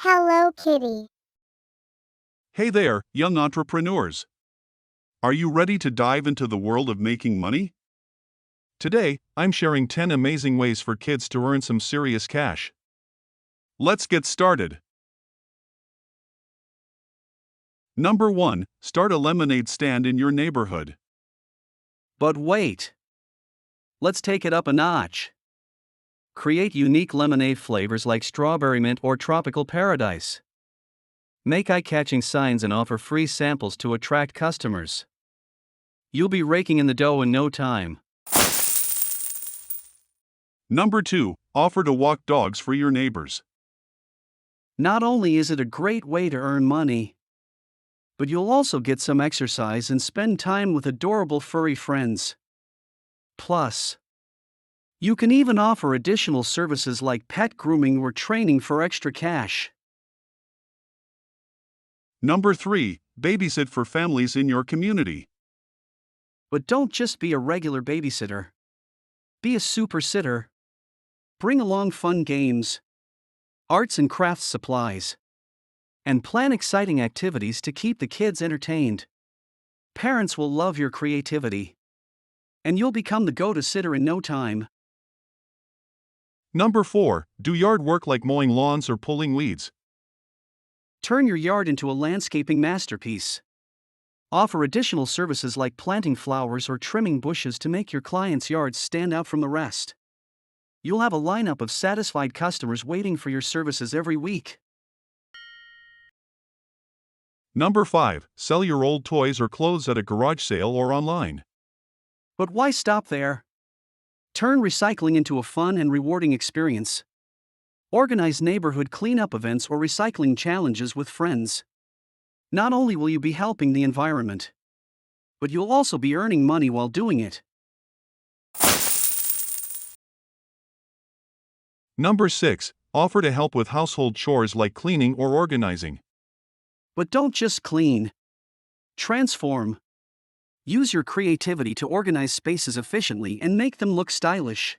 Hello, Kitty. Hey there, young entrepreneurs. Are you ready to dive into the world of making money? Today, I'm sharing 10 amazing ways for kids to earn some serious cash. Let's get started. Number 1. Start a lemonade stand in your neighborhood. But wait. Let's take it up a notch. Create unique lemonade flavors like strawberry mint or tropical paradise. Make eye-catching signs and offer free samples to attract customers. You'll be raking in the dough in no time. Number 2. Offer to walk dogs for your neighbors. Not only is it a great way to earn money, but you'll also get some exercise and spend time with adorable furry friends. Plus, you can even offer additional services like pet grooming or training for extra cash. Number 3. Babysit for families in your community. But don't just be a regular babysitter. Be a super sitter. Bring along fun games, arts and crafts supplies, and plan exciting activities to keep the kids entertained. Parents will love your creativity, and you'll become the go-to sitter in no time. Number 4. Do yard work like mowing lawns or pulling weeds. Turn your yard into a landscaping masterpiece. Offer additional services like planting flowers or trimming bushes to make your clients' yards stand out from the rest. You'll have a lineup of satisfied customers waiting for your services every week. Number 5. Sell your old toys or clothes at a garage sale or online. But why stop there? Turn recycling into a fun and rewarding experience. Organize neighborhood cleanup events or recycling challenges with friends. Not only will you be helping the environment, but you'll also be earning money while doing it. Number 6. Offer to help with household chores like cleaning or organizing. But don't just clean. Transform. Use your creativity to organize spaces efficiently and make them look stylish.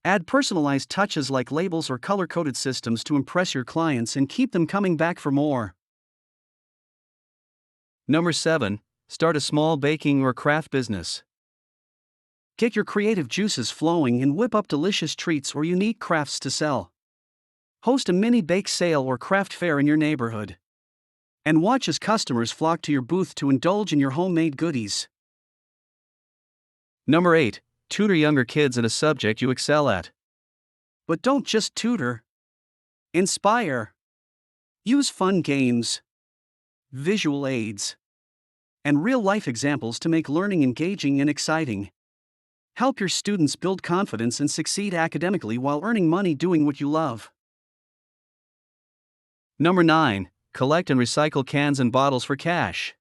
Add personalized touches like labels or color-coded systems to impress your clients and keep them coming back for more. Number 7. Start a small baking or craft business. Get your creative juices flowing and whip up delicious treats or unique crafts to sell. Host a mini bake sale or craft fair in your neighborhood. And watch as customers flock to your booth to indulge in your homemade goodies. Number 8. Tutor younger kids in a subject you excel at. But don't just tutor. Inspire. Use fun games, visual aids, and real-life examples to make learning engaging and exciting. Help your students build confidence and succeed academically while earning money doing what you love. Number 9. Collect and recycle cans and bottles for cash.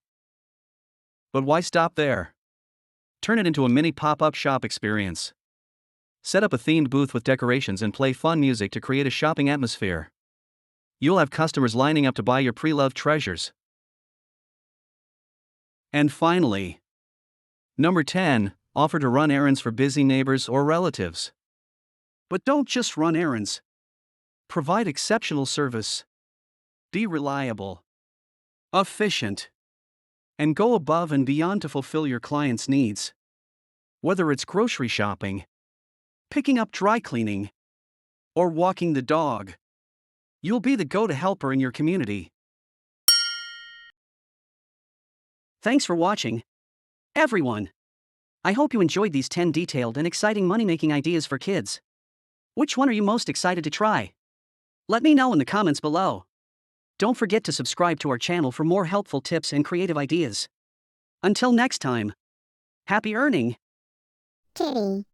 But why stop there? Turn it into a mini pop-up shop experience. Set up a themed booth with decorations and play fun music to create a shopping atmosphere. You'll have customers lining up to buy your pre-loved treasures. And finally, number 10. Offer to run errands for busy neighbors or relatives. But don't just run errands. Provide exceptional service. Be reliable, efficient, and go above and beyond to fulfill your clients' needs. Whether it's grocery shopping, picking up dry cleaning, or walking the dog, you'll be the go-to helper in your community. Thanks for watching, everyone. I hope you enjoyed these 10 detailed and exciting money-making ideas for kids. Which one are you most excited to try? Let me know in the comments below. Don't forget to subscribe to our channel for more helpful tips and creative ideas. Until next time, happy earning! Kitty.